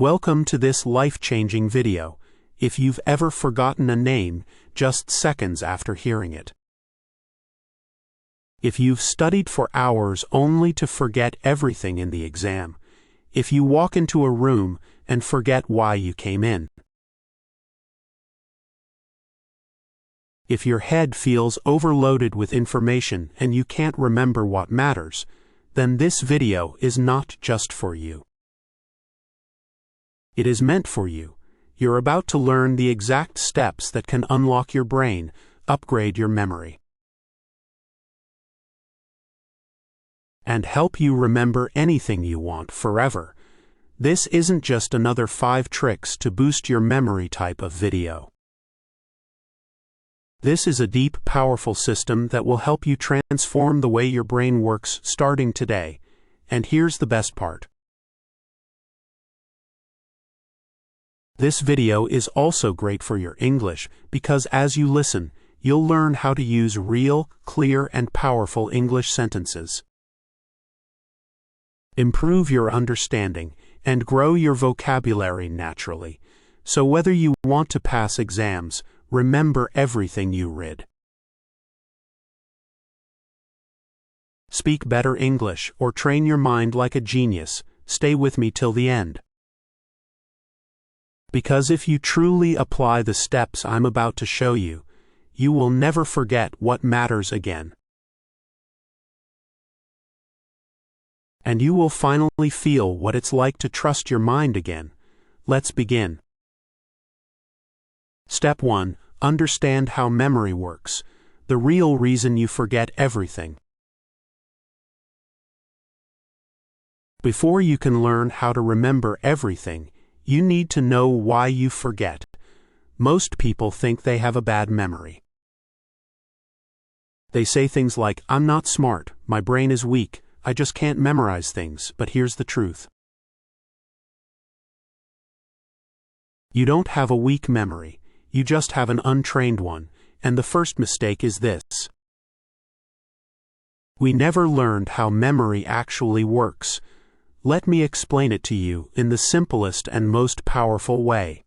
Welcome to this life-changing video. If you've ever forgotten a name, just seconds after hearing it. If you've studied for hours only to forget everything in the exam. If you walk into a room and forget why you came in. If your head feels overloaded with information and you can't remember what matters, then this video is not just for you. It is meant for you. You're about to learn the exact steps that can unlock your brain, upgrade your memory, and help you remember anything you want forever. This isn't just another 5 tricks to boost your memory type of video. This is a deep, powerful system that will help you transform the way your brain works starting today. And here's the best part. This video is also great for your English because as you listen, you'll learn how to use real, clear, and powerful English sentences. Improve your understanding and grow your vocabulary naturally. So whether you want to pass exams, remember everything you read. Speak better English or train your mind like a genius, stay with me till the end. Because if you truly apply the steps I'm about to show you, you will never forget what matters again. And you will finally feel what it's like to trust your mind again. Let's begin. Step 1. Understand how memory works. The real reason you forget everything. Before you can learn how to remember everything, you need to know why you forget. Most people think they have a bad memory. They say things like, "I'm not smart, my brain is weak, I just can't memorize things," but here's the truth. You don't have a weak memory, you just have an untrained one, and the first mistake is this. We never learned how memory actually works. Let me explain it to you in the simplest and most powerful way.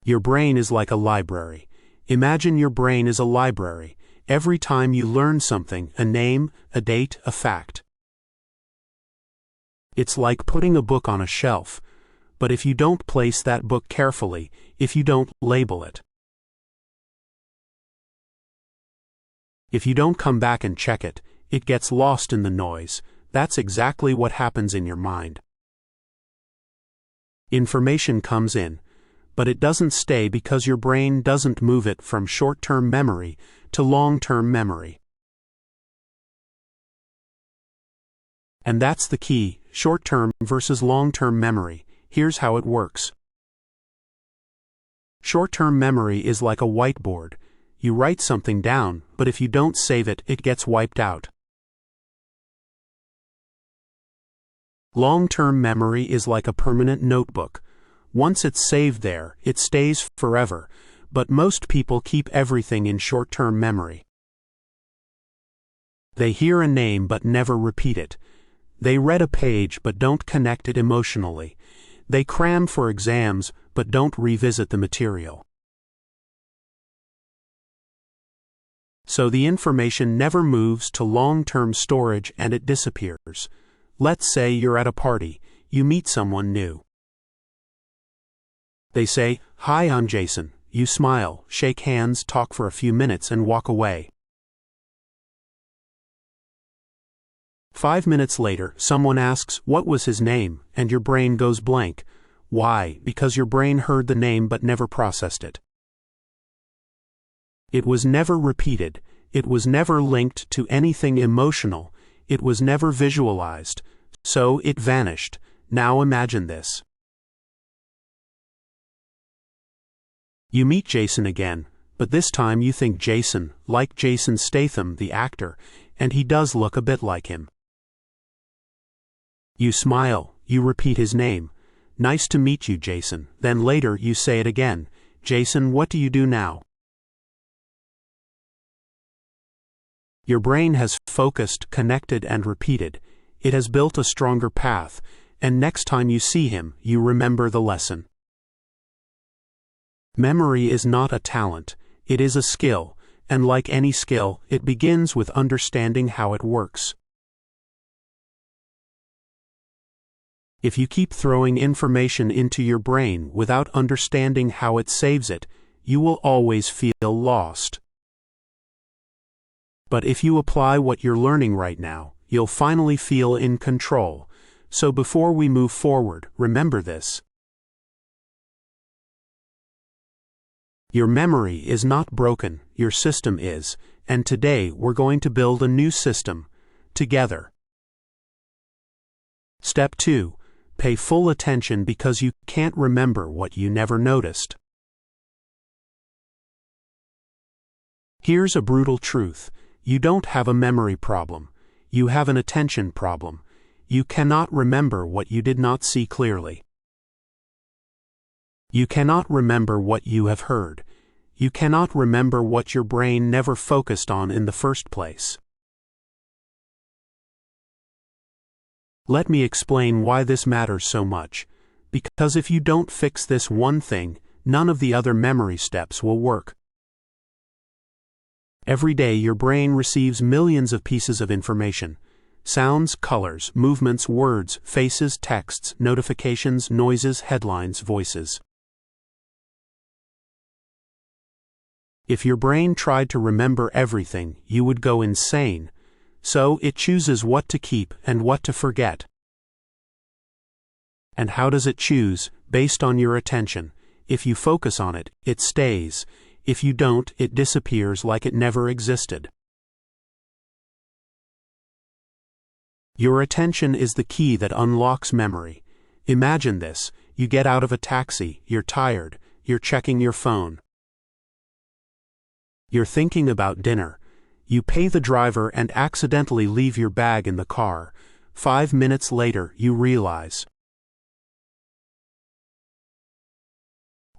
Your brain is like a library. Imagine your brain is a library. Every time you learn something, a name, a date, a fact. It's like putting a book on a shelf, but if you don't place that book carefully, if you don't label it, if you don't come back and check it, it gets lost in the noise. That's exactly what happens in your mind. Information comes in, but it doesn't stay because your brain doesn't move it from short-term memory to long-term memory. And that's the key, short-term versus long-term memory. Here's how it works. Short-term memory is like a whiteboard. You write something down, but if you don't save it, it gets wiped out. Long-term memory is like a permanent notebook. Once it's saved there, it stays forever, but most people keep everything in short-term memory. They hear a name but never repeat it. They read a page but don't connect it emotionally. They cram for exams but don't revisit the material. So the information never moves to long-term storage and it disappears. Let's say you're at a party, you meet someone new. They say, "Hi, I'm Jason." You smile, shake hands, talk for a few minutes and walk away. 5 minutes later, someone asks, "What was his name?" and your brain goes blank. Why? Because your brain heard the name but never processed it. It was never repeated. It was never linked to anything emotional. It was never visualized. So it vanished. Now imagine this. You meet Jason again, but this time you think Jason, like Jason Statham, the actor, and he does look a bit like him. You smile, you repeat his name. "Nice to meet you, Jason." Then later you say it again. "Jason, what do you do now?" Your brain has focused, connected, and repeated. It has built a stronger path, and next time you see him, you remember the lesson. Memory is not a talent, it is a skill, and like any skill, it begins with understanding how it works. If you keep throwing information into your brain without understanding how it saves it, you will always feel lost. But if you apply what you're learning right now, you'll finally feel in control. So before we move forward, remember this. Your memory is not broken, your system is, and today we're going to build a new system, together. Step 2. Pay full attention because you can't remember what you never noticed. Here's a brutal truth. You don't have a memory problem. You have an attention problem. You cannot remember what you did not see clearly. You cannot remember what you have heard. You cannot remember what your brain never focused on in the first place. Let me explain why this matters so much. Because if you don't fix this one thing, none of the other memory steps will work. Every day your brain receives millions of pieces of information. Sounds, colors, movements, words, faces, texts, notifications, noises, headlines, voices. If your brain tried to remember everything, you would go insane. So it chooses what to keep and what to forget. And how does it choose? Based on your attention. If you focus on it, it stays. If you don't, it disappears like it never existed. Your attention is the key that unlocks memory. Imagine this. You get out of a taxi, you're tired, you're checking your phone. You're thinking about dinner. You pay the driver and accidentally leave your bag in the car. 5 minutes later, you realize,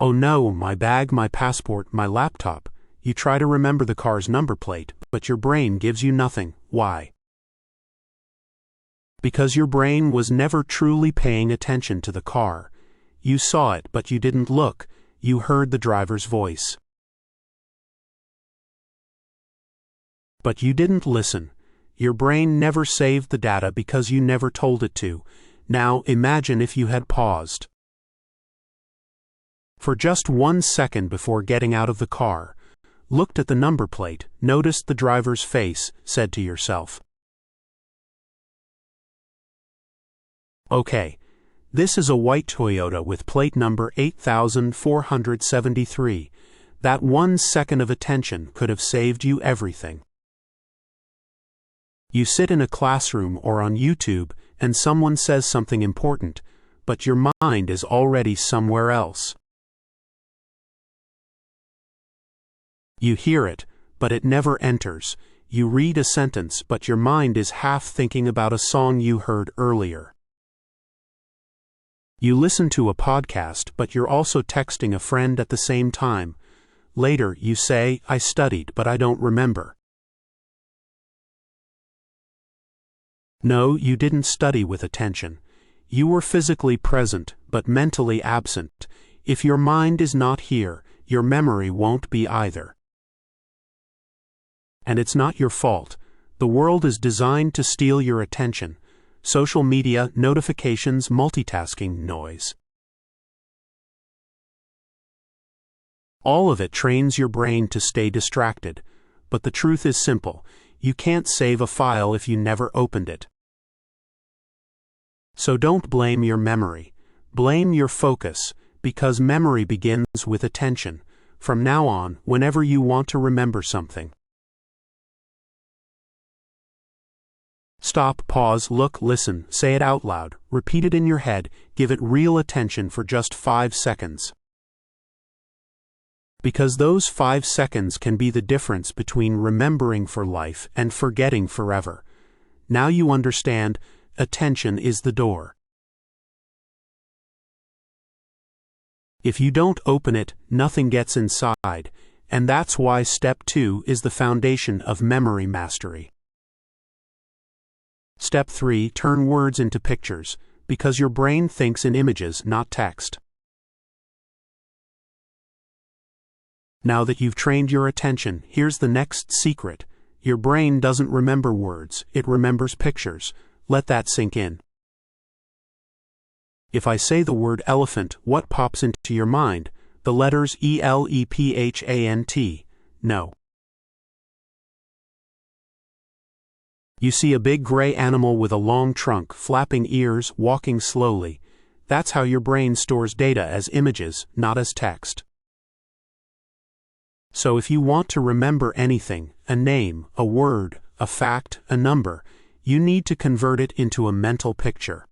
oh no, my bag, my passport, my laptop. You try to remember the car's number plate, but your brain gives you nothing. Why? Because your brain was never truly paying attention to the car. You saw it, but you didn't look. You heard the driver's voice. But you didn't listen. Your brain never saved the data because you never told it to. Now imagine if you had paused. For just 1 second before getting out of the car, looked at the number plate, noticed the driver's face, said to yourself, okay, this is a white Toyota with plate number 8473. That 1 second of attention could have saved you everything. You sit in a classroom or on YouTube and someone says something important, but your mind is already somewhere else. You hear it, but it never enters. You read a sentence, but your mind is half thinking about a song you heard earlier. You listen to a podcast, but you're also texting a friend at the same time. Later, you say, I studied, but I don't remember. No, you didn't study with attention. You were physically present, but mentally absent. If your mind is not here, your memory won't be either. And it's not your fault. The world is designed to steal your attention. Social media, notifications, multitasking, noise. All of it trains your brain to stay distracted. But the truth is simple. You can't save a file if you never opened it. So don't blame your memory. Blame your focus, because memory begins with attention. From now on, whenever you want to remember something, stop, pause, look, listen, say it out loud, repeat it in your head, give it real attention for just 5 seconds. Because those 5 seconds can be the difference between remembering for life and forgetting forever. Now you understand, attention is the door. If you don't open it, nothing gets inside, and that's why step 2 is the foundation of memory mastery. Step 3. Turn words into pictures, because your brain thinks in images, not text. Now that you've trained your attention, here's the next secret. Your brain doesn't remember words, it remembers pictures. Let that sink in. If I say the word elephant, what pops into your mind? The letters ELEPHANT. No. You see a big gray animal with a long trunk, flapping ears, walking slowly. That's how your brain stores data, as images, not as text. So if you want to remember anything, a name, a word, a fact, a number, you need to convert it into a mental picture.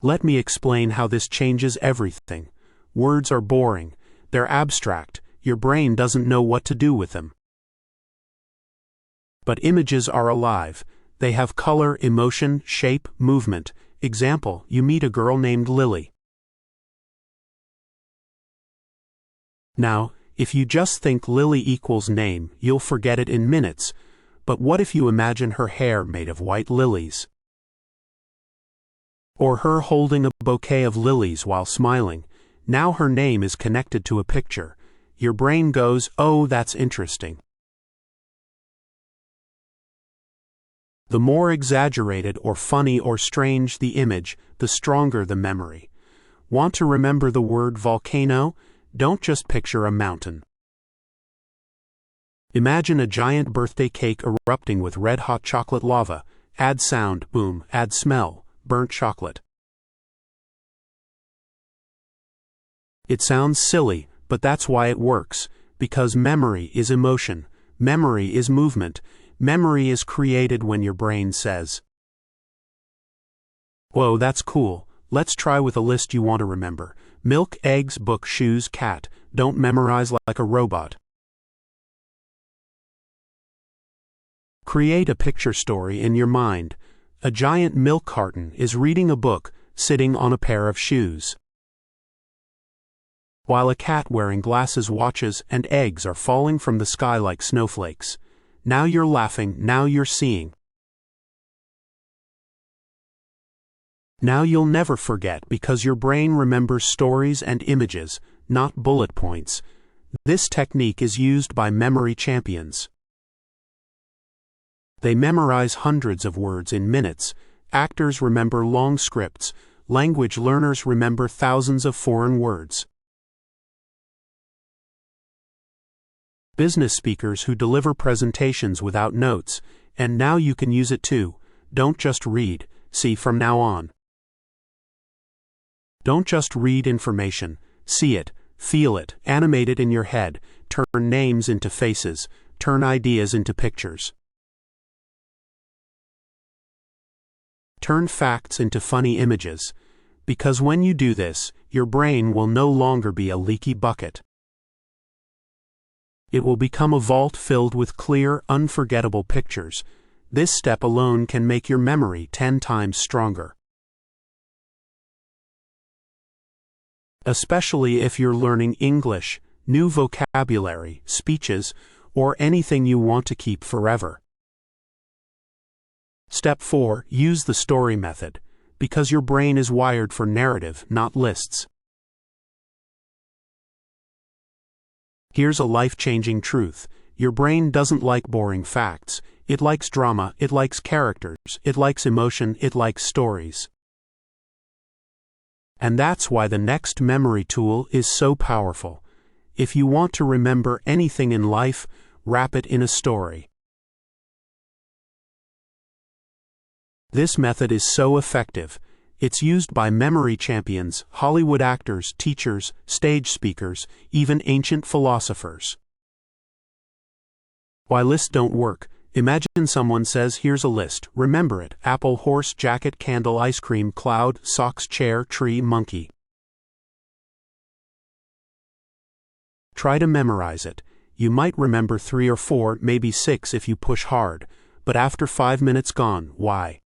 Let me explain how this changes everything. Words are boring. They're abstract. Your brain doesn't know what to do with them. But images are alive. They have color, emotion, shape, movement. Example, you meet a girl named Lily. Now, if you just think Lily equals name, you'll forget it in minutes. But what if you imagine her hair made of white lilies? Or her holding a bouquet of lilies while smiling? Now her name is connected to a picture. Your brain goes, oh, that's interesting. The more exaggerated or funny or strange the image, the stronger the memory. Want to remember the word volcano? Don't just picture a mountain. Imagine a giant birthday cake erupting with red-hot chocolate lava. Add sound, boom. Add smell, burnt chocolate. It sounds silly, but that's why it works. Because memory is emotion. Memory is movement. Memory is created when your brain says, whoa, that's cool. Let's try with a list you want to remember. Milk, eggs, book, shoes, cat. Don't memorize like a robot. Create a picture story in your mind. A giant milk carton is reading a book, sitting on a pair of shoes, while a cat wearing glasses watches, and eggs are falling from the sky like snowflakes. Now you're laughing, now you're seeing. Now you'll never forget, because your brain remembers stories and images, not bullet points. This technique is used by memory champions. They memorize hundreds of words in minutes. Actors remember long scripts. Language learners remember thousands of foreign words. Business speakers who deliver presentations without notes. And now you can use it too. Don't just read. See from now on. Don't just read information. See it, feel it, animate it in your head. Turn names into faces. Turn ideas into pictures. Turn facts into funny images. Because when you do this, your brain will no longer be a leaky bucket. It will become a vault filled with clear, unforgettable pictures. This step alone can make your memory 10 times stronger. Especially if you're learning English, new vocabulary, speeches, or anything you want to keep forever. Step 4. Use the story method. Because your brain is wired for narrative, not lists. Here's a life-changing truth. Your brain doesn't like boring facts. It likes drama, it likes characters, it likes emotion, it likes stories. And that's why the next memory tool is so powerful. If you want to remember anything in life, wrap it in a story. This method is so effective. It's used by memory champions, Hollywood actors, teachers, stage speakers, even ancient philosophers. Why lists don't work? Imagine someone says, here's a list. Remember it. Apple, horse, jacket, candle, ice cream, cloud, socks, chair, tree, monkey. Try to memorize it. You might remember 3 or 4, maybe 6 if you push hard. But after 5 minutes gone, why?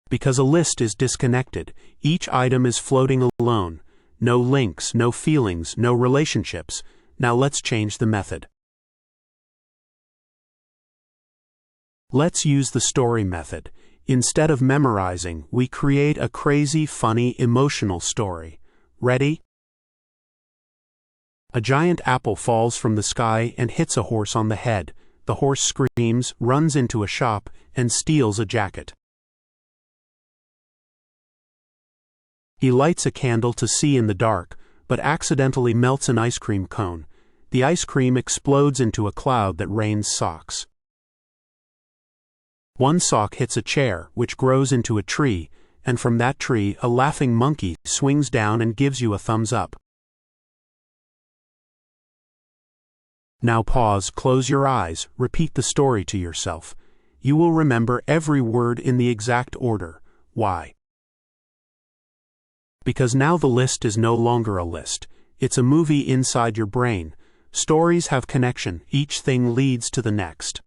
Because a list is disconnected. Each item is floating alone. No links, no feelings, no relationships. Now let's change the method. Let's use the story method. Instead of memorizing, we create a crazy, funny, emotional story. Ready? A giant apple falls from the sky and hits a horse on the head. The horse screams, runs into a shop, and steals a jacket. He lights a candle to see in the dark, but accidentally melts an ice cream cone. The ice cream explodes into a cloud that rains socks. One sock hits a chair, which grows into a tree, and from that tree a laughing monkey swings down and gives you a thumbs up. Now pause, close your eyes, repeat the story to yourself. You will remember every word in the exact order. Why? Because now the list is no longer a list. It's a movie inside your brain. Stories have connection. Each thing leads to the next.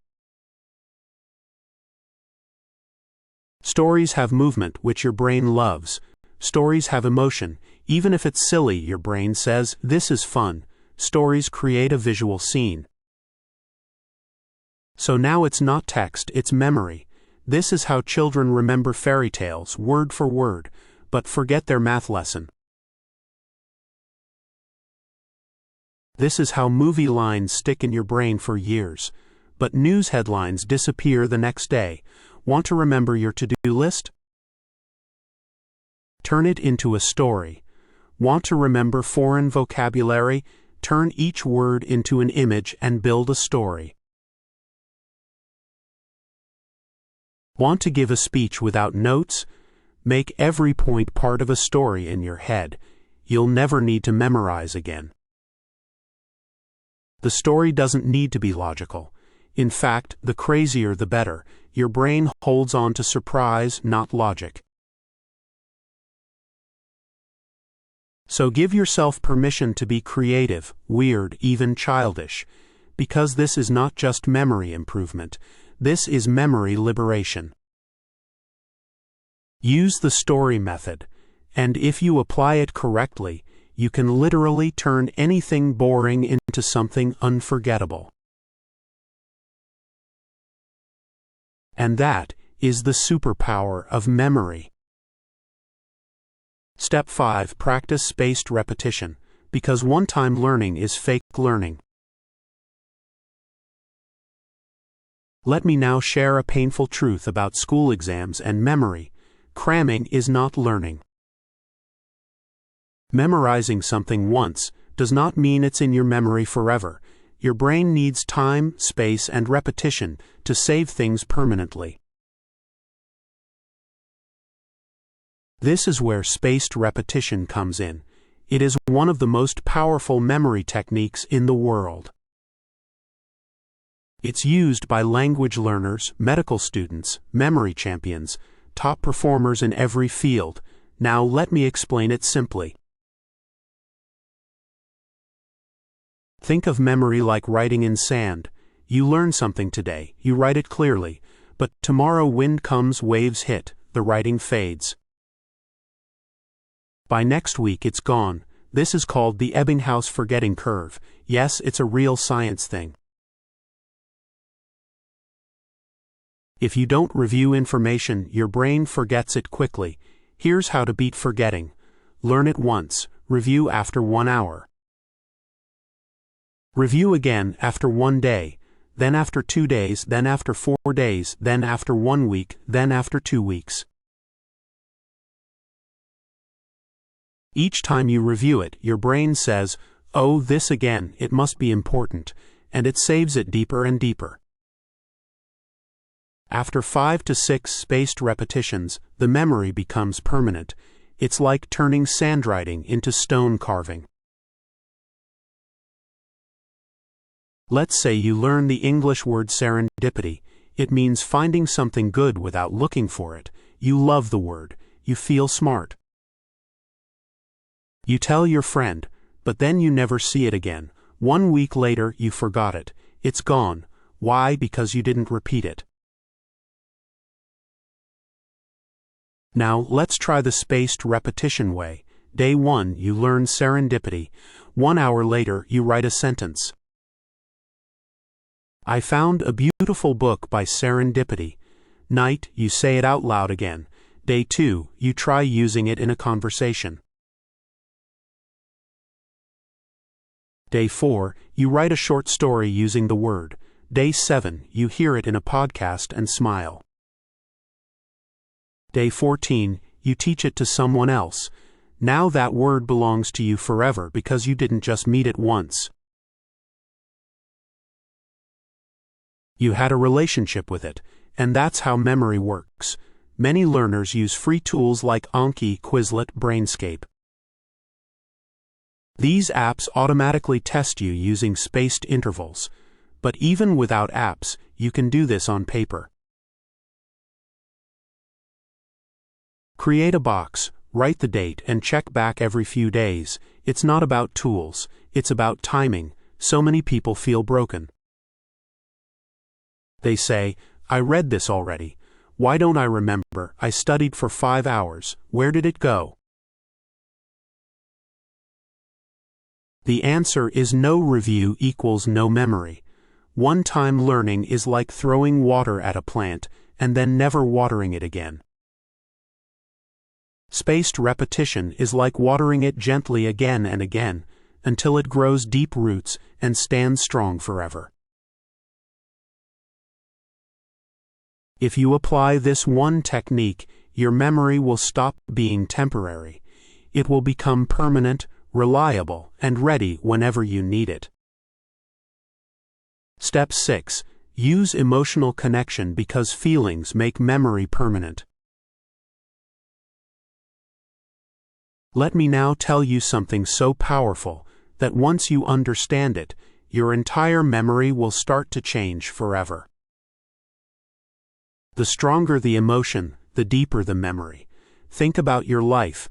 Stories have movement, which your brain loves. Stories have emotion. Even if it's silly, your brain says, "This is fun." Stories create a visual scene. So now it's not text, it's memory. This is how children remember fairy tales, word for word, but forget their math lesson. This is how movie lines stick in your brain for years, but news headlines disappear the next day. Want to remember your to-do list? Turn it into a story. Want to remember foreign vocabulary? Turn each word into an image and build a story. Want to give a speech without notes? Make every point part of a story in your head. You'll never need to memorize again. The story doesn't need to be logical. In fact, the crazier the better. Your brain holds on to surprise, not logic. So give yourself permission to be creative, weird, even childish, because this is not just memory improvement, this is memory liberation. Use the story method, and if you apply it correctly, you can literally turn anything boring into something unforgettable. And that is the superpower of memory. Step 5. Practice spaced repetition, because one-time learning is fake learning. Let me now share a painful truth about school exams and memory. Cramming is not learning. Memorizing something once does not mean it's in your memory forever. Your brain needs time, space, and repetition to save things permanently. This is where spaced repetition comes in. It is one of the most powerful memory techniques in the world. It's used by language learners, medical students, memory champions, top performers in every field. Now let me explain it simply. Think of memory like writing in sand. You learn something today, you write it clearly, but tomorrow wind comes, waves hit, the writing fades. By next week it's gone. This is called the Ebbinghaus forgetting curve. Yes, it's a real science thing. If you don't review information, your brain forgets it quickly. Here's how to beat forgetting. Learn it once, review after 1 hour. Review again after 1 day, then after 2 days, then after 4 days, then after 1 week, then after 2 weeks. Each time you review it, your brain says, "Oh, this again, it must be important," and it saves it deeper and deeper. After 5 to 6 spaced repetitions, the memory becomes permanent. It's like turning sandwriting into stone carving. Let's say you learn the English word serendipity. It means finding something good without looking for it. You love the word. You feel smart. You tell your friend, but then you never see it again. 1 week later, you forgot it. It's gone. Why? Because you didn't repeat it. Now, let's try the spaced repetition way. Day 1, you learn serendipity. 1 hour later, you write a sentence. I found a beautiful book by serendipity. Night, you say it out loud again. Day 2, you try using it in a conversation. Day 4, you write a short story using the word. Day 7, you hear it in a podcast and smile. Day 14, you teach it to someone else. Now that word belongs to you forever because you didn't just meet it once. You had a relationship with it, and that's how memory works. Many learners use free tools like Anki, Quizlet, Brainscape. These apps automatically test you using spaced intervals. But even without apps, you can do this on paper. Create a box, write the date, and check back every few days. It's not about tools, it's about timing. So many people feel broken. They say, I read this already. Why don't I remember? I studied for 5 hours. Where did it go? The answer is no review equals no memory. One-time learning is like throwing water at a plant and then never watering it again. Spaced repetition is like watering it gently again and again until it grows deep roots and stands strong forever. If you apply this one technique, your memory will stop being temporary. It will become permanent, reliable, and ready whenever you need it. Step 6. Use emotional connection because feelings make memory permanent. Let me now tell you something so powerful that once you understand it, your entire memory will start to change forever. The stronger the emotion, the deeper the memory. Think about your life.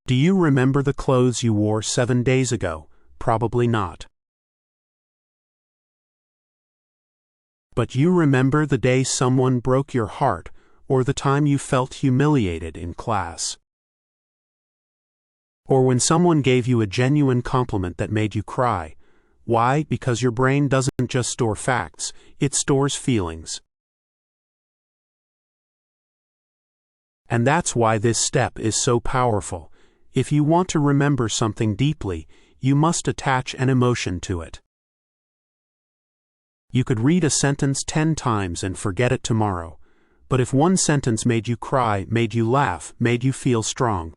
Do you remember the clothes you wore 7 days ago? Probably not. But you remember the day someone broke your heart, or the time you felt humiliated in class. Or when someone gave you a genuine compliment that made you cry. Why? Because your brain doesn't just store facts, it stores feelings. And that's why this step is so powerful. If you want to remember something deeply, you must attach an emotion to it. You could read a sentence 10 times and forget it tomorrow. But if one sentence made you cry, made you laugh, made you feel strong,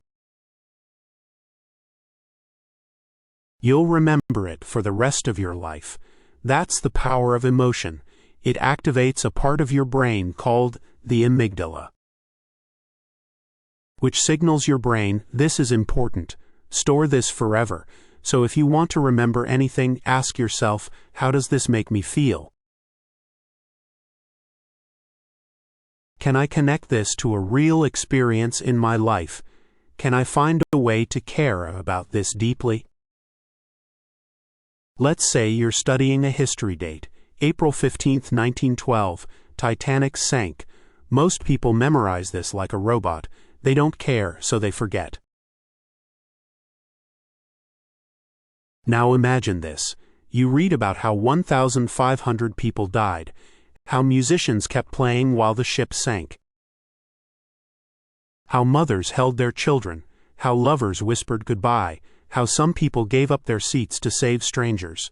you'll remember it for the rest of your life. That's the power of emotion. It activates a part of your brain called the amygdala, which signals your brain, this is important. Store this forever. So if you want to remember anything, ask yourself, how does this make me feel? Can I connect this to a real experience in my life? Can I find a way to care about this deeply? Let's say you're studying a history date, April 15, 1912, Titanic sank. Most people memorize this like a robot. They don't care, so they forget. Now imagine this. You read about how 1,500 people died, how musicians kept playing while the ship sank, how mothers held their children, how lovers whispered goodbye, how some people gave up their seats to save strangers.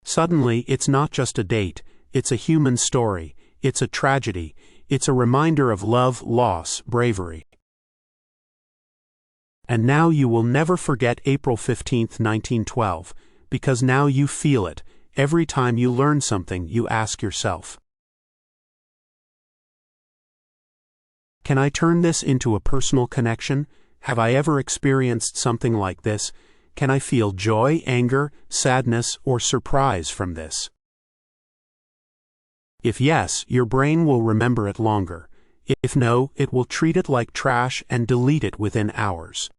Suddenly, it's not just a date, it's a human story, it's a tragedy, it's a reminder of love, loss, bravery. And now you will never forget April 15, 1912, because now you feel it. Every time you learn something, you ask yourself, can I turn this into a personal connection? Have I ever experienced something like this? Can I feel joy, anger, sadness, or surprise from this? If yes, your brain will remember it longer. If no, it will treat it like trash and delete it within hours.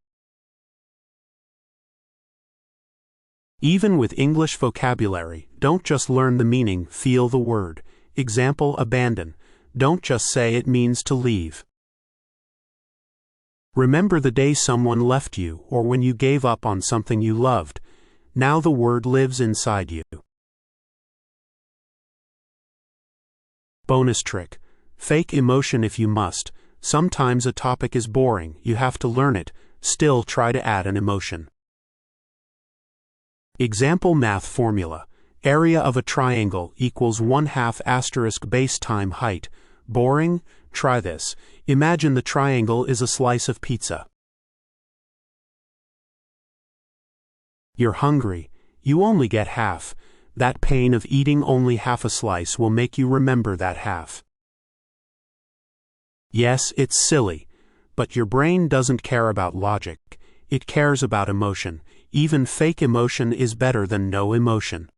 Even with English vocabulary, don't just learn the meaning, feel the word. Example, abandon. Don't just say it means to leave. Remember the day someone left you or when you gave up on something you loved. Now the word lives inside you. Bonus trick. Fake emotion if you must. Sometimes a topic is boring, you have to learn it, still try to add an emotion. Example math formula. Area of a triangle equals 1/2 asterisk base time height. Boring? Try this. Imagine the triangle is a slice of pizza. You're hungry. You only get half. That pain of eating only half a slice will make you remember that half. Yes, it's silly, but your brain doesn't care about logic. It cares about emotion. Even fake emotion is better than no emotion.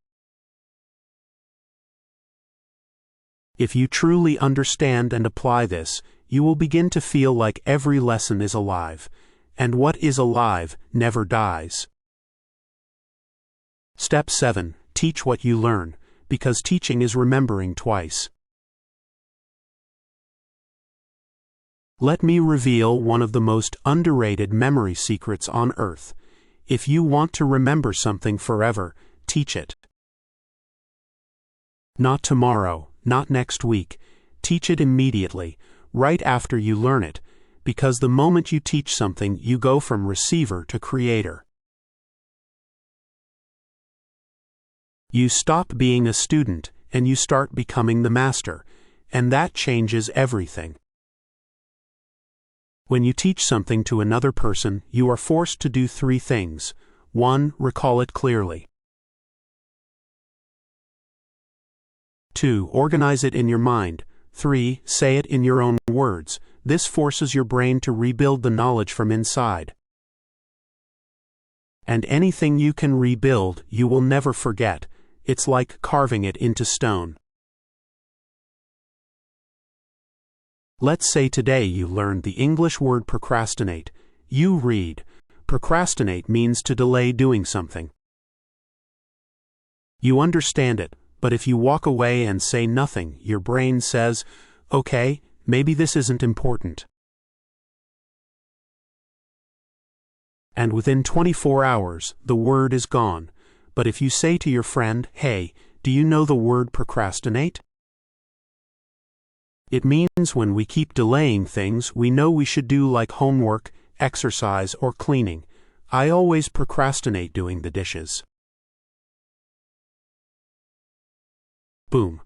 If you truly understand and apply this, you will begin to feel like every lesson is alive. And what is alive never dies. Step 7. Teach what you learn, because teaching is remembering twice. Let me reveal one of the most underrated memory secrets on earth. If you want to remember something forever, teach it. Not tomorrow, not next week. Teach it immediately, right after you learn it, because the moment you teach something, you go from receiver to creator. You stop being a student, and you start becoming the master, and that changes everything. When you teach something to another person, you are forced to do 3 things. 1. Recall it clearly. 2. Organize it in your mind. 3. Say it in your own words. This forces your brain to rebuild the knowledge from inside. And anything you can rebuild, you will never forget. It's like carving it into stone. Let's say today you learned the English word procrastinate. You read. Procrastinate means to delay doing something. You understand it, but if you walk away and say nothing, your brain says, okay, maybe this isn't important. And within 24 hours, the word is gone. But if you say to your friend, hey, do you know the word procrastinate? It means when we keep delaying things we know we should do, like homework, exercise, or cleaning. I always procrastinate doing the dishes. Boom.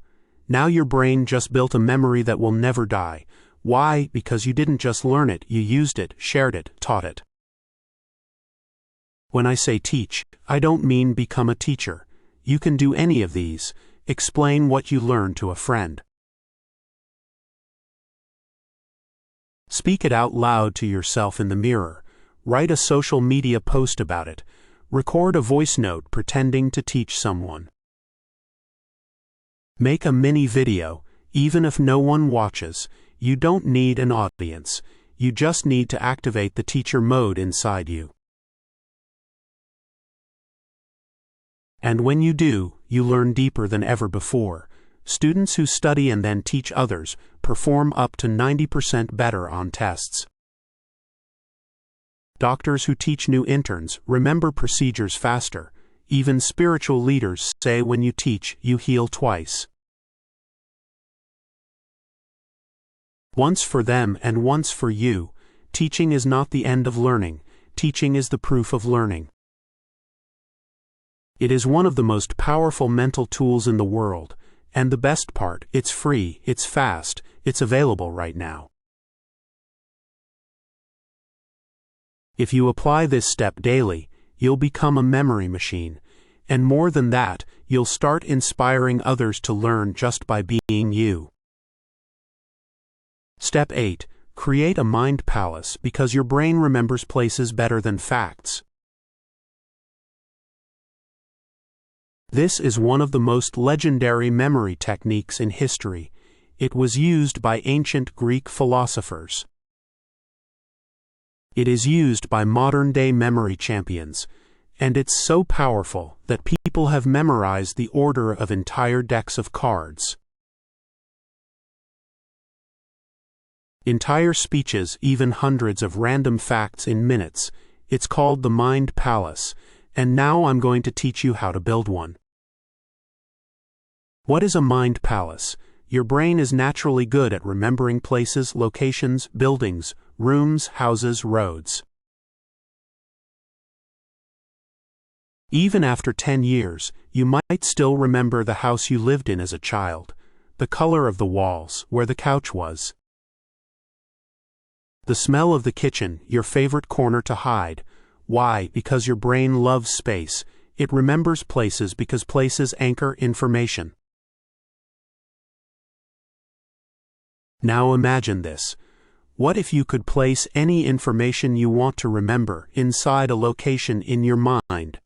Now your brain just built a memory that will never die. Why? Because you didn't just learn it, you used it, shared it, taught it. When I say teach, I don't mean become a teacher. You can do any of these. Explain what you learned to a friend. Speak it out loud to yourself in the mirror. Write a social media post about it. Record a voice note pretending to teach someone. Make a mini video, even if no one watches. You don't need an audience. You just need to activate the teacher mode inside you. And when you do, you learn deeper than ever before. Students who study and then teach others perform up to 90% better on tests. Doctors who teach new interns remember procedures faster. Even spiritual leaders say when you teach, you heal twice. Once for them and once for you. Teaching is not the end of learning. Teaching is the proof of learning. It is one of the most powerful mental tools in the world. And the best part, it's free, it's fast, it's available right now. If you apply this step daily, you'll become a memory machine. And more than that, you'll start inspiring others to learn just by being you. Step 8. Create a mind palace, because your brain remembers places better than facts. This is one of the most legendary memory techniques in history. It was used by ancient Greek philosophers. It is used by modern-day memory champions, and it's so powerful that people have memorized the order of entire decks of cards. Entire speeches, even hundreds of random facts in minutes. It's called the mind palace, and now I'm going to teach you how to build one. What is a mind palace? Your brain is naturally good at remembering places, locations, buildings, rooms, houses, roads. Even after 10 years, you might still remember the house you lived in as a child, the color of the walls, where the couch was, the smell of the kitchen, your favorite corner to hide. Why? Because your brain loves space. It remembers places because places anchor information. Now imagine this. What if you could place any information you want to remember inside a location in your mind?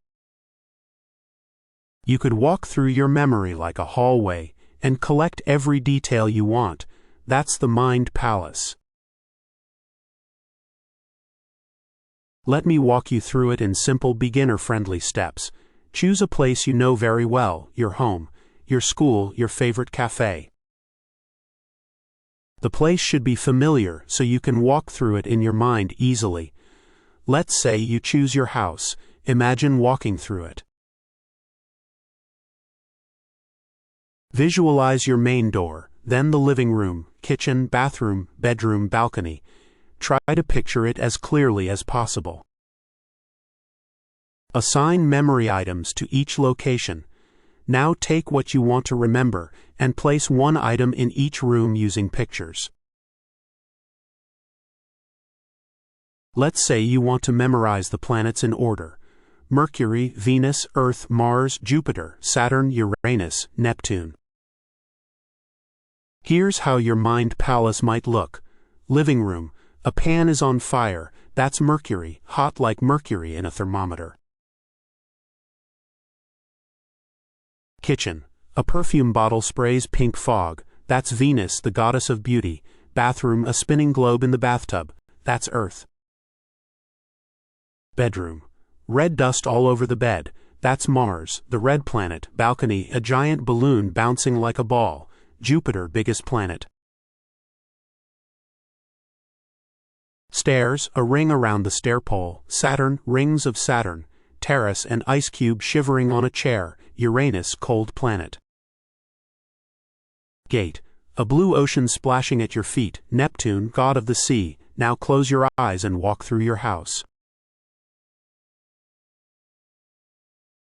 You could walk through your memory like a hallway and collect every detail you want. That's the mind palace. Let me walk you through it in simple beginner-friendly steps. Choose a place you know very well, your home, your school, your favorite cafe. The place should be familiar so you can walk through it in your mind easily. Let's say you choose your house. Imagine walking through it. Visualize your main door, then the living room, kitchen, bathroom, bedroom, balcony. Try to picture it as clearly as possible. Assign memory items to each location. Now take what you want to remember and place one item in each room using pictures. Let's say you want to memorize the planets in order: Mercury, Venus, Earth, Mars, Jupiter, Saturn, Uranus, Neptune. Here's how your mind palace might look. Living room. A pan is on fire. That's Mercury, hot like mercury in a thermometer. Kitchen. A perfume bottle sprays pink fog. That's Venus, the goddess of beauty. Bathroom. A spinning globe in the bathtub. That's Earth. Bedroom. Red dust all over the bed. That's Mars, the red planet. Balcony. A giant balloon bouncing like a ball. Jupiter, biggest planet. Stairs. A ring around the stair pole. Saturn, rings of Saturn. Terrace. An ice cube shivering on a chair. Uranus, cold planet. Gate. A blue ocean splashing at your feet. Neptune, god of the sea. Now close your eyes and walk through your house.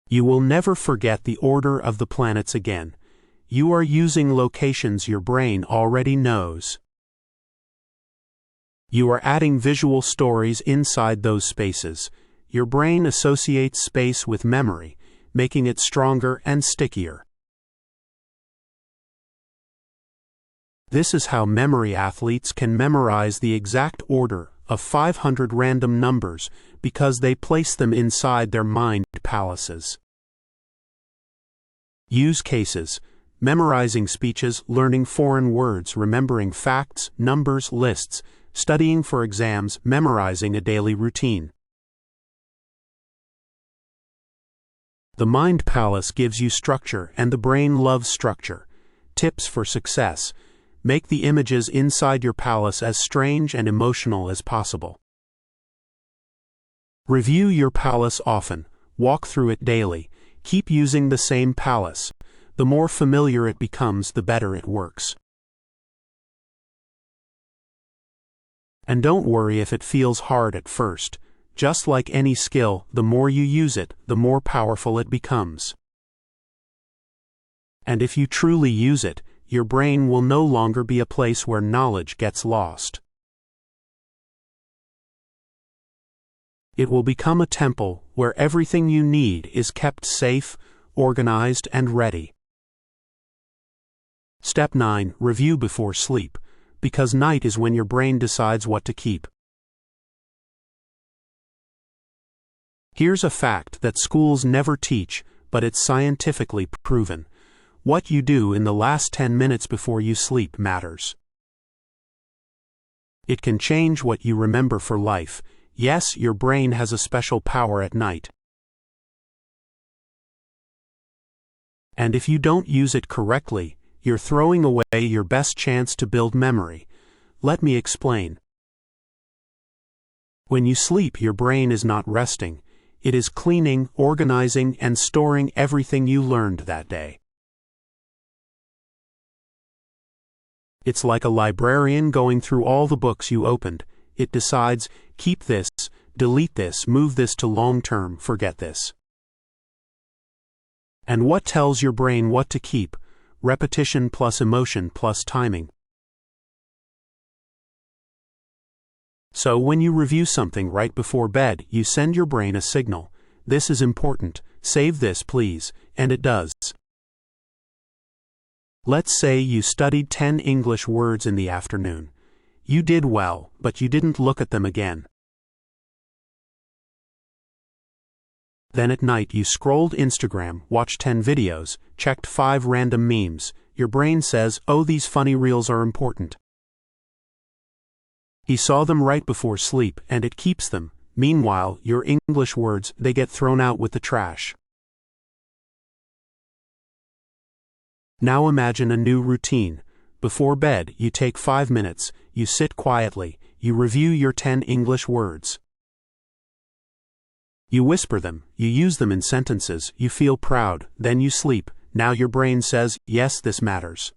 You will never forget the order of the planets again. You are using locations your brain already knows. You are adding visual stories inside those spaces. Your brain associates space with memory, making it stronger and stickier. This is how memory athletes can memorize the exact order of 500 random numbers because they place them inside their mind palaces. Use cases: memorizing speeches, learning foreign words, remembering facts, numbers, lists, studying for exams, memorizing a daily routine. The mind palace gives you structure, and the brain loves structure. Tips for success: make the images inside your palace as strange and emotional as possible. Review your palace often. Walk through it daily. Keep using the same palace. The more familiar it becomes, the better it works. And don't worry if it feels hard at first. Just like any skill, the more you use it, the more powerful it becomes. And if you truly use it, your brain will no longer be a place where knowledge gets lost. It will become a temple where everything you need is kept safe, organized, and ready. Step 9. Review before sleep, because night is when your brain decides what to keep. Here's a fact that schools never teach, but it's scientifically proven. What you do in the last 10 minutes before you sleep matters. It can change what you remember for life. Yes, your brain has a special power at night. And if you don't use it correctly, you're throwing away your best chance to build memory. Let me explain. When you sleep, your brain is not resting. It is cleaning, organizing, and storing everything you learned that day. It's like a librarian going through all the books you opened. It decides, keep this, delete this, move this to long-term, forget this. And what tells your brain what to keep? Repetition plus emotion plus timing. So when you review something right before bed, you send your brain a signal. This is important. Save this, please. And it does. Let's say you studied 10 English words in the afternoon. You did well, but you didn't look at them again. Then at night you scrolled Instagram, watched 10 videos, checked 5 random memes. Your brain says, oh, these funny reels are important. He saw them right before sleep, and it keeps them. Meanwhile, your English words, they get thrown out with the trash. Now imagine a new routine. Before bed, you take 5 minutes, you sit quietly, you review your 10 English words. You whisper them, you use them in sentences, you feel proud, then you sleep. Now your brain says, yes, this matters.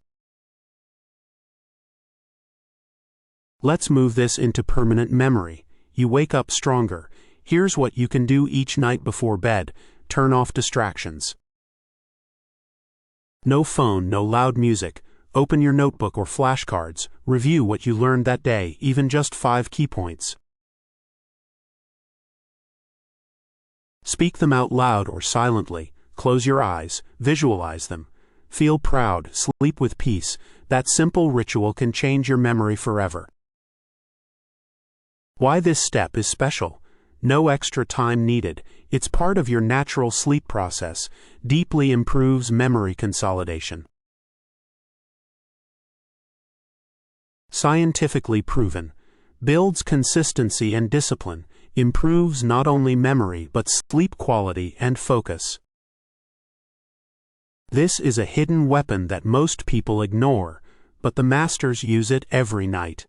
Let's move this into permanent memory. You wake up stronger. Here's what you can do each night before bed. Turn off distractions. No phone, no loud music. Open your notebook or flashcards. Review what you learned that day, even just 5 key points. Speak them out loud or silently. Close your eyes. Visualize them. Feel proud. Sleep with peace. That simple ritual can change your memory forever. Why this step is special? No extra time needed. It's part of your natural sleep process. Deeply improves memory consolidation. Scientifically proven. Builds consistency and discipline. Improves not only memory but sleep quality and focus. This is a hidden weapon that most people ignore, but the masters use it every night.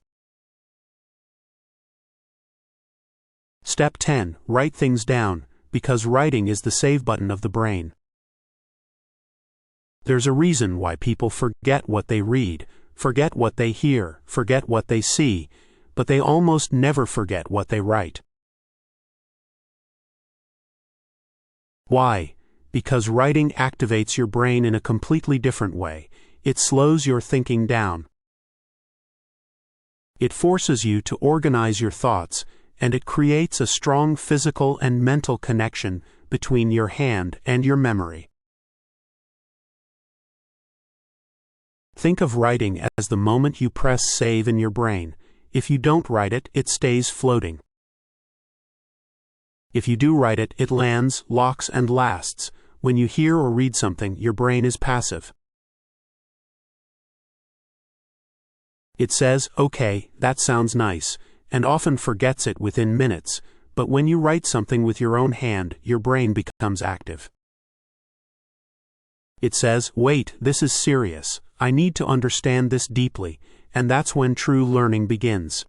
Step 10. Write things down, because writing is the save button of the brain. There's a reason why people forget what they read, forget what they hear, forget what they see, but they almost never forget what they write. Why? Because writing activates your brain in a completely different way. It slows your thinking down. It forces you to organize your thoughts, and it creates a strong physical and mental connection between your hand and your memory. Think of writing as the moment you press save in your brain. If you don't write it, it stays floating. If you do write it, it lands, locks, and lasts. When you hear or read something, your brain is passive. It says, okay, that sounds nice, and often forgets it within minutes, but when you write something with your own hand, your brain becomes active. It says, wait, this is serious, I need to understand this deeply, and that's when true learning begins.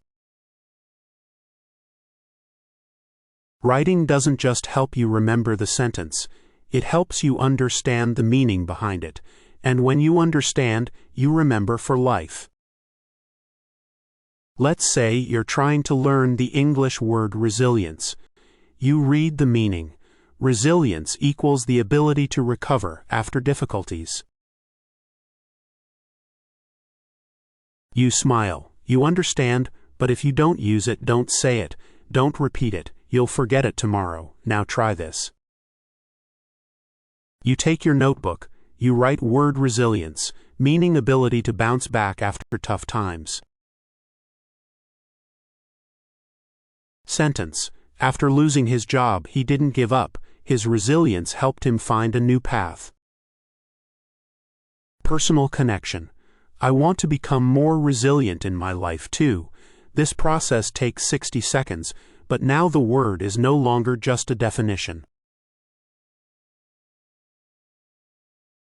Writing doesn't just help you remember the sentence, it helps you understand the meaning behind it, and when you understand, you remember for life. Let's say you're trying to learn the English word resilience. You read the meaning. Resilience equals the ability to recover after difficulties. You smile. You understand, but if you don't use it, don't say it. Don't repeat it. You'll forget it tomorrow. Now try this. You take your notebook. You write word resilience, meaning ability to bounce back after tough times. Sentence. After losing his job, he didn't give up. His resilience helped him find a new path. Personal connection. I want to become more resilient in my life too. This process takes 60 seconds, but now the word is no longer just a definition.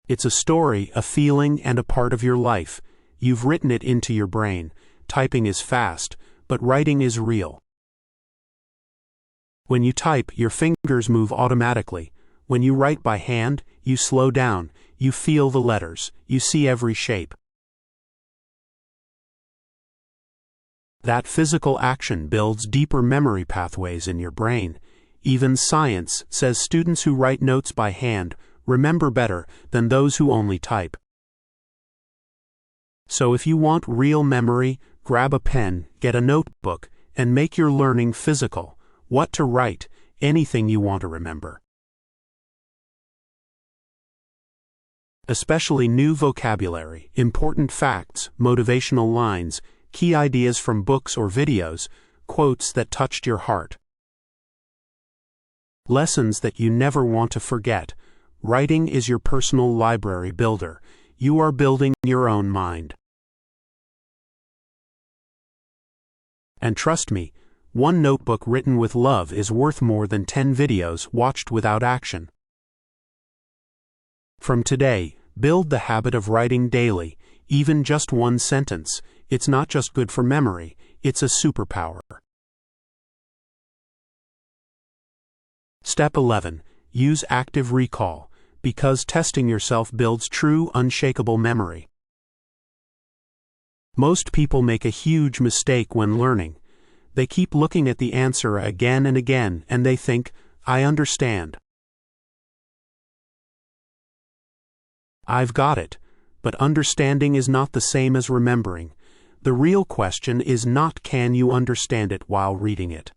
It's a story, a feeling, and a part of your life. You've written it into your brain. Typing is fast, but writing is real. When you type, your fingers move automatically. When you write by hand, you slow down, you feel the letters, you see every shape. That physical action builds deeper memory pathways in your brain. Even science says students who write notes by hand remember better than those who only type. So if you want real memory, grab a pen, get a notebook, and make your learning physical. What to write, anything you want to remember. Especially new vocabulary, important facts, motivational lines, key ideas from books or videos, quotes that touched your heart. Lessons that you never want to forget. Writing is your personal library builder. You are building your own mind. And trust me, one notebook written with love is worth more than 10 videos watched without action. From today, build the habit of writing daily, even just one sentence. It's not just good for memory, it's a superpower. Step 11. Use active recall, because testing yourself builds true, unshakable memory. Most people make a huge mistake when learning. They keep looking at the answer again and again, and they think, I understand. I've got it. But understanding is not the same as remembering. The real question is not can you understand it while reading it.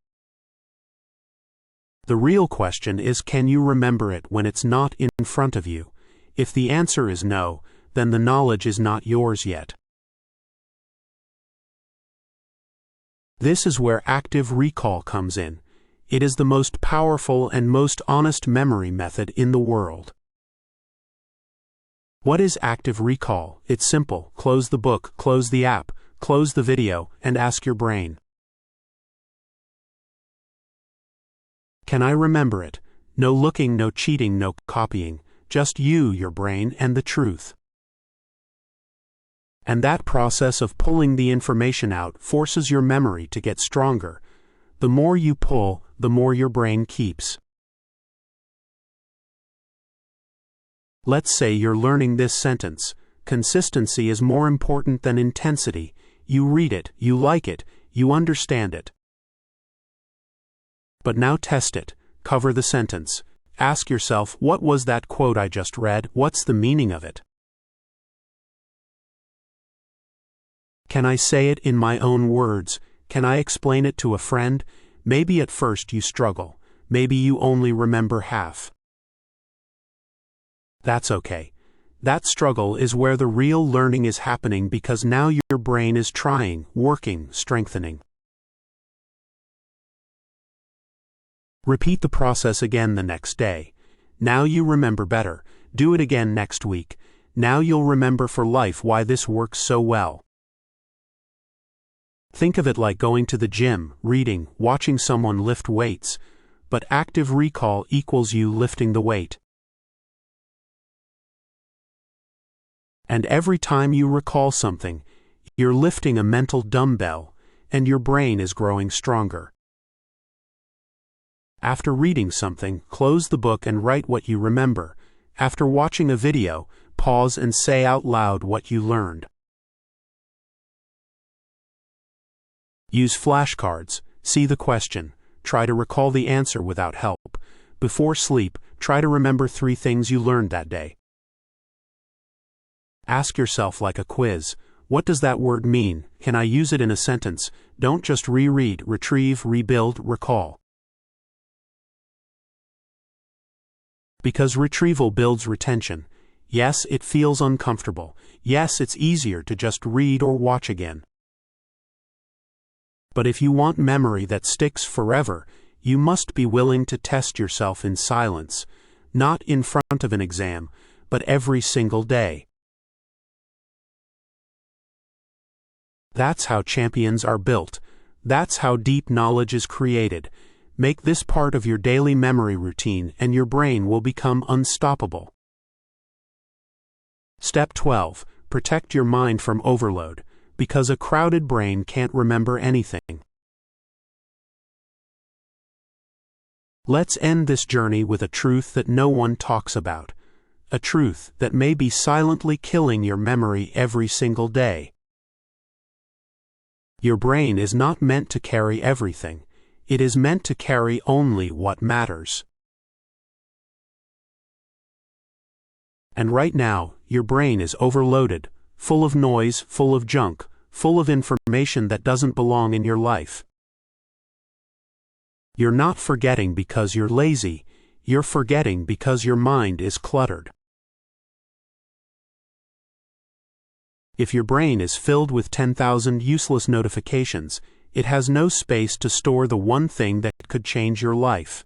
The real question is can you remember it when it's not in front of you? If the answer is no, then the knowledge is not yours yet. This is where active recall comes in. It is the most powerful and most honest memory method in the world. What is active recall? It's simple. Close the book, close the app, close the video, and ask your brain. Can I remember it? No looking, no cheating, no copying. Just you, your brain, and the truth. And that process of pulling the information out forces your memory to get stronger. The more you pull, the more your brain keeps. Let's say you're learning this sentence. Consistency is more important than intensity. You read it, you like it, you understand it. But now test it. Cover the sentence. Ask yourself, what was that quote I just read? What's the meaning of it? Can I say it in my own words? Can I explain it to a friend? Maybe at first you struggle. Maybe you only remember half. That's okay. That struggle is where the real learning is happening because now your brain is trying, working, strengthening. Repeat the process again the next day. Now you remember better. Do it again next week. Now you'll remember for life why this works so well. Think of it like going to the gym, reading, watching someone lift weights. But active recall equals you lifting the weight. And every time you recall something, you're lifting a mental dumbbell, and your brain is growing stronger. After reading something, close the book and write what you remember. After watching a video, pause and say out loud what you learned. Use flashcards. See the question. Try to recall the answer without help. Before sleep, try to remember 3 things you learned that day. Ask yourself like a quiz, what does that word mean? Can I use it in a sentence? Don't just reread, retrieve, rebuild, recall. Because retrieval builds retention. Yes, it feels uncomfortable. Yes, it's easier to just read or watch again. But if you want memory that sticks forever, you must be willing to test yourself in silence, not in front of an exam, but every single day. That's how champions are built. That's how deep knowledge is created. Make this part of your daily memory routine and your brain will become unstoppable. Step 12. Protect your mind from overload, because a crowded brain can't remember anything. Let's end this journey with a truth that no one talks about. A truth that may be silently killing your memory every single day. Your brain is not meant to carry everything. It is meant to carry only what matters. And right now, your brain is overloaded, full of noise, full of junk, full of information that doesn't belong in your life. You're not forgetting because you're lazy. You're forgetting because your mind is cluttered. If your brain is filled with 10,000 useless notifications, it has no space to store the one thing that could change your life.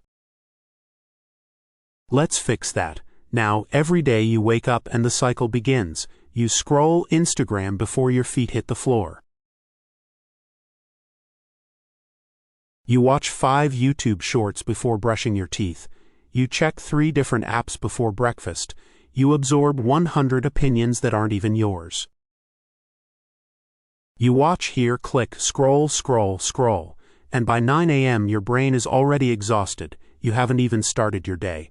Let's fix that. Now, every day you wake up and the cycle begins. You scroll Instagram before your feet hit the floor. You watch 5 YouTube shorts before brushing your teeth. You check 3 different apps before breakfast. You absorb 100 opinions that aren't even yours. You watch, hear, click, scroll, and by 9 a.m. your brain is already exhausted. You haven't even started your day.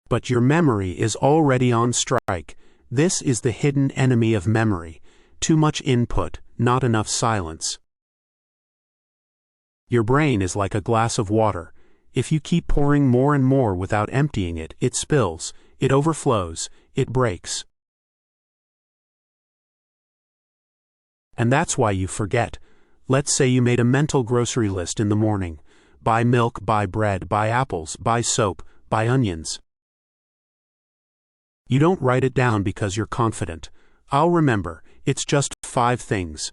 But your memory is already on strike. This is the hidden enemy of memory. Too much input, not enough silence. Your brain is like a glass of water. If you keep pouring more and more without emptying it, it spills, it overflows, it breaks. And that's why you forget. Let's say you made a mental grocery list in the morning. Buy milk, buy bread, buy apples, buy soap, buy onions. You don't write it down because you're confident. I'll remember, it's just 5 things.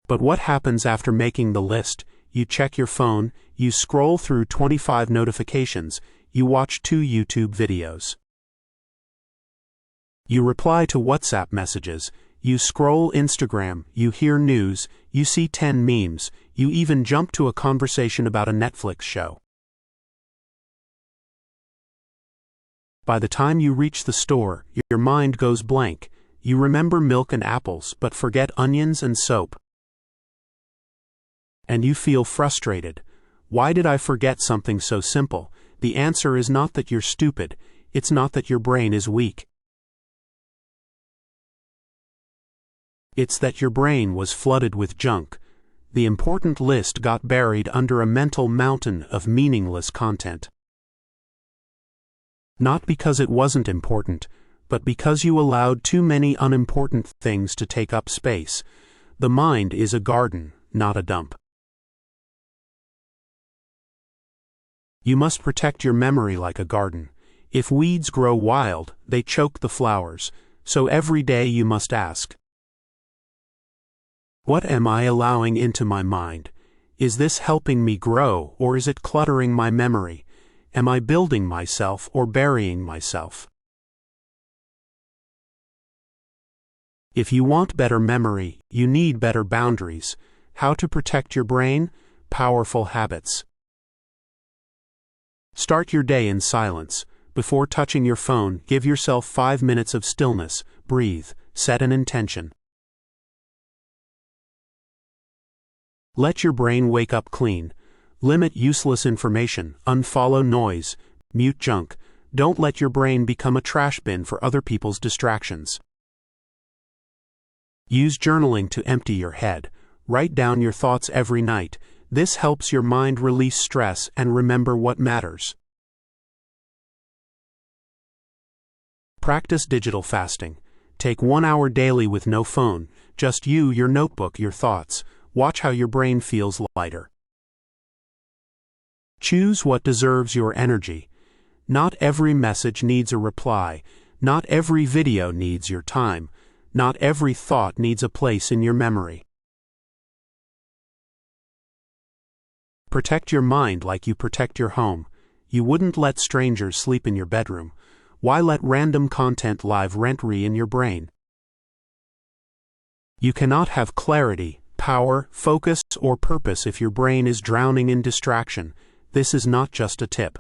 But what happens after making the list? You check your phone, you scroll through 25 notifications, you watch 2 YouTube videos. You reply to WhatsApp messages, you scroll Instagram, you hear news, you see 10 memes, you even jump to a conversation about a Netflix show. By the time you reach the store, your mind goes blank. You remember milk and apples, but forget onions and soap. And you feel frustrated. Why did I forget something so simple? The answer is not that you're stupid. It's not that your brain is weak. It's that your brain was flooded with junk. The important list got buried under a mental mountain of meaningless content. Not because it wasn't important, but because you allowed too many unimportant things to take up space. The mind is a garden, not a dump. You must protect your memory like a garden. If weeds grow wild, they choke the flowers, so every day you must ask, what am I allowing into my mind? Is this helping me grow, or is it cluttering my memory? Am I building myself or burying myself? If you want better memory, you need better boundaries. How to protect your brain? Powerful habits. Start your day in silence. Before touching your phone, give yourself 5 minutes of stillness. Breathe. Set an intention. Let your brain wake up clean. Limit useless information, unfollow noise, mute junk. Don't let your brain become a trash bin for other people's distractions. Use journaling to empty your head. Write down your thoughts every night. This helps your mind release stress and remember what matters. Practice digital fasting. Take 1 hour daily with no phone, just you, your notebook, your thoughts. Watch how your brain feels lighter. Choose what deserves your energy. Not every message needs a reply. Not every video needs your time. Not every thought needs a place in your memory. Protect your mind like you protect your home. You wouldn't let strangers sleep in your bedroom. Why let random content live rent-free in your brain? You cannot have clarity, power, focus, or purpose if your brain is drowning in distraction. This is not just a tip.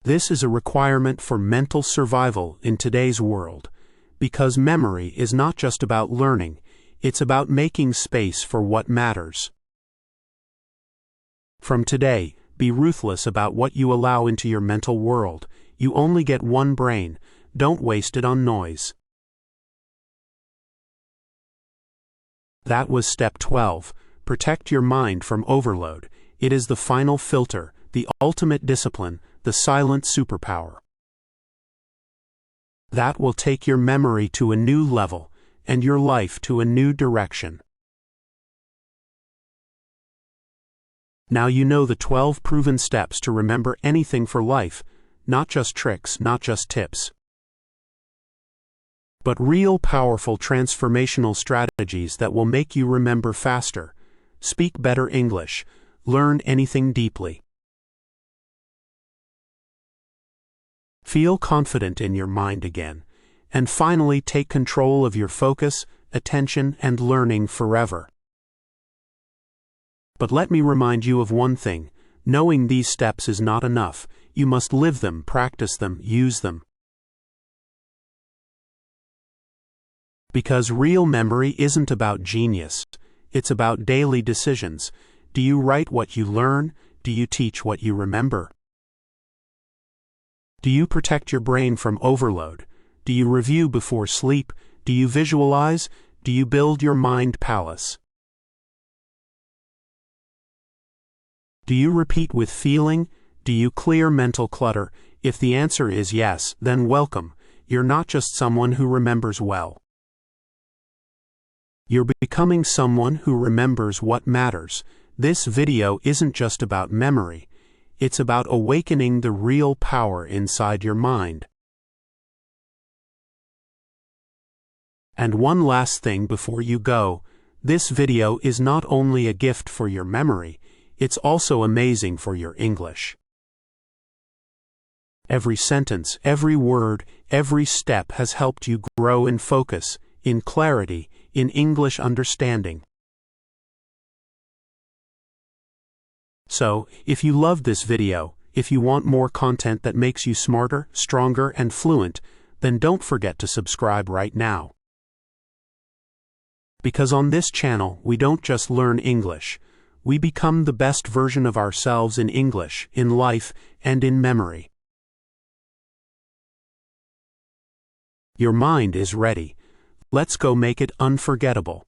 This is a requirement for mental survival in today's world. because memory is not just about learning, it's about making space for what matters. From today, be ruthless about what you allow into your mental world. You only get one brain. Don't waste it on noise. That was step 12. Protect your mind from overload. It is the final filter, the ultimate discipline, the silent superpower. That will take your memory to a new level, and your life to a new direction. Now you know the 12 proven steps to remember anything for life, not just tricks, not just tips, but real powerful transformational strategies that will make you remember faster, speak better English, learn anything deeply. Feel confident in your mind again, and finally take control of your focus, attention, and learning forever. But let me remind you of one thing: knowing these steps is not enough. You must live them, practice them, use them. Because real memory isn't about genius, it's about daily decisions. Do you write what you learn? Do you teach what you remember? Do you protect your brain from overload? Do you review before sleep? Do you visualize? Do you build your mind palace? Do you repeat with feeling? Do you clear mental clutter? If the answer is yes, then welcome. You're not just someone who remembers well. You're becoming someone who remembers what matters. This video isn't just about memory. It's about awakening the real power inside your mind. And one last thing before you go. This video is not only a gift for your memory, it's also amazing for your English. Every sentence, every word, every step has helped you grow in focus, in clarity, in English understanding. So, if you loved this video, if you want more content that makes you smarter, stronger, and fluent, then don't forget to subscribe right now. Because on this channel, we don't just learn English. We become the best version of ourselves in English, in life, and in memory. Your mind is ready. Let's go make it unforgettable.